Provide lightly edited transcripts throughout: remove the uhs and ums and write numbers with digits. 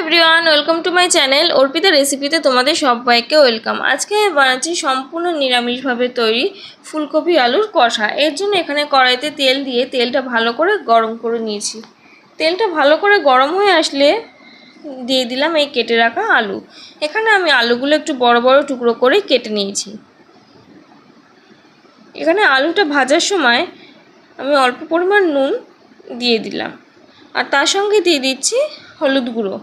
Everyone, welcome to my channel Arpita রেসিপিতে তোমাদের সবাইকে ওয়েলকাম। আজকে বানাচ্ছি সম্পূর্ণ নিরামিষভাবে তৈরি ফুলকপি আলুর কষা। এর জন্য এখানে কড়াইতে তেল দিয়ে তেলটা ভালো করে গরম করে নিয়েছি। তেলটা ভালো করে গরম হয়ে আসলে দিয়ে দিলাম এই কেটে রাখা আলু। এখানে আমি আলুগুলো একটু বড় বড় টুকরো করে কেটে নিয়েছি। এখানে আলুটা ভাজার সময় আমি অল্প পরিমাণ নুন দিয়ে দিলাম, আর তার সঙ্গে দিয়ে দিচ্ছি হলুদ গুঁড়ো।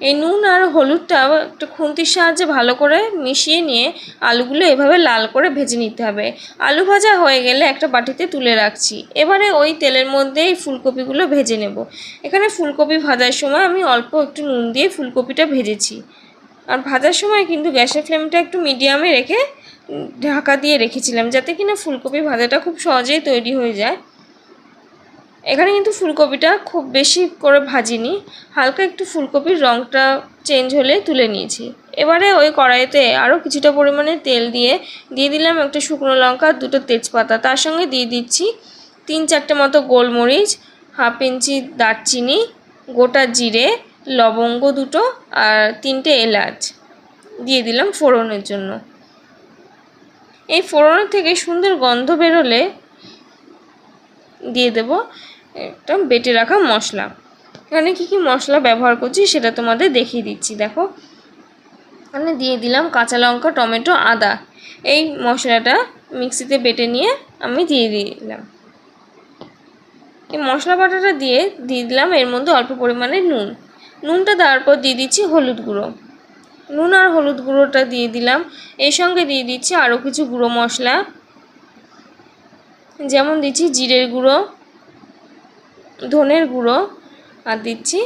এই নুন আর হলুদটা একটু খুন্তির সাহায্যে ভালো করে মিশিয়ে নিয়ে আলুগুলো এভাবে লাল করে ভেজে নিতে হবে। আলু ভাজা হয়ে গেলে একটা বাটিতে তুলে রাখছি। এবারে ওই তেলের মধ্যে এই ফুলকপিগুলো ভেজে নেব। এখানে ফুলকপি ভাজার সময় আমি অল্প একটু নুন দিয়ে ফুলকপিটা ভেজেছি। আর ভাজার সময় কিন্তু গ্যাসের ফ্লেমটা একটু মিডিয়ামে রেখে ঢাকা দিয়ে রেখেছিলাম, যাতে কিনা ফুলকপি ভাজাটা খুব সহজেই তৈরি হয়ে যায়। এখানে কিন্তু ফুলকপিটা খুব বেশি করে ভাজিনি, হালকা একটু ফুলকপির রঙটা চেঞ্জ হলে তুলে নিয়েছি। এবারে ওই কড়াইতে আরও কিছুটা পরিমাণে তেল দিয়ে দিলাম একটা শুকনো লঙ্কা, দুটো তেজপাতা। তার সঙ্গে দিয়ে দিচ্ছি 3-4টে মতো গোলমরিচ, হাফ ইঞ্চি দারচিনি, গোটা জিরে, লবঙ্গ দুটো আর 3টে এলাচ দিয়ে দিলাম ফোড়নের জন্য। এই ফোড়নের থেকে সুন্দর গন্ধ বেরোলে দিয়ে দেব একটা বেটে রাখা মশলা। এখানে কি মশলা ব্যবহার করছি সেটা তোমাদের দেখিয়ে দিচ্ছি। দেখো, এখানে দিয়ে দিলাম কাঁচা লঙ্কা, টমেটো, আদা। এই মশলাটা মিক্সিতে বেটে নিয়ে আমি দিয়ে দিলাম। এই মশলা বাটাটা দিয়ে দিলাম এর মধ্যে অল্প পরিমাণে নুনটা দেওয়ার পর দিয়ে দিচ্ছি হলুদ গুঁড়ো। নুন আর হলুদ গুঁড়োটা দিয়ে দিলাম। এর সঙ্গে দিয়ে দিচ্ছি আরও কিছু গুঁড়ো মশলা, যেমন দিচ্ছি জিরের গুঁড়ো, ধনের গুঁড়ো, আর দিচ্ছি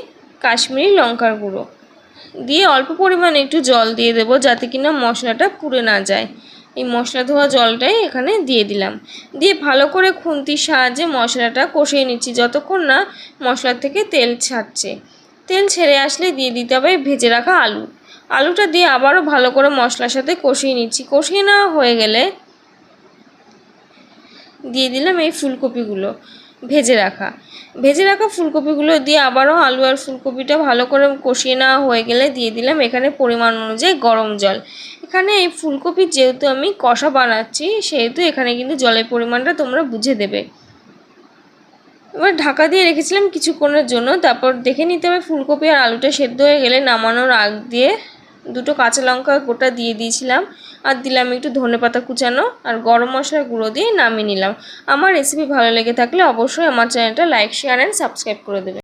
কাশ্মীরি লঙ্কার গুঁড়ো। দিয়ে অল্প পরিমাণে একটু জল দিয়ে দেব, যাতে কিনা মশলাটা পুড়ে না যায়। এই মশলা ধোয়া জলটাই এখানে দিয়ে দিলাম। দিয়ে ভালো করে খুন্তির সাহায্যে মশলাটা কষিয়ে নিচ্ছি যতক্ষণ না মশলা থেকে তেল ছাড়ছে। তেল ছেড়ে আসলে দিয়ে দিতে হবে ভেজে রাখা আলুটা দিয়ে আবারও ভালো করে মশলার সাথে কষিয়ে নিচ্ছি। কষিয়ে নেওয়া হয়ে গেলে দিয়ে দিলাম এই ফুলকপিগুলো ভেজে রাখা ফুলকপিগুলো দিয়ে আবারও আলু আর ফুলকপিটা ভালো করে কষিয়ে নেওয়া হয়ে গেলে দিয়ে দিলাম এখানে পরিমাণ অনুযায়ী গরম জল। এখানে এই ফুলকপির যেহেতু আমি কষা বানাচ্ছি, সেহেতু এখানে কিন্তু জলের পরিমাণটা তোমরা বুঝে দেবে। এবার ঢাকা দিয়ে রেখেছিলাম কিছুক্ষণের জন্য। তারপর দেখে নিতে হবে ফুলকপি আর আলুটা সেদ্ধ হয়ে গেলে নামানোর আগ দিয়ে 2টো কাঁচা লঙ্কা গোটা দিয়ে দিয়েছিলাম, আর দিলাম একটু ধনেপাতা কুচানো আর গরম মশলার গুঁড়ো দিয়ে নামিয়ে নিলাম। আমার রেসিপি ভালো লেগে থাকলে অবশ্যই আমার চ্যানেলটা লাইক, শেয়ার অ্যান্ড সাবস্ক্রাইব করে দেবে।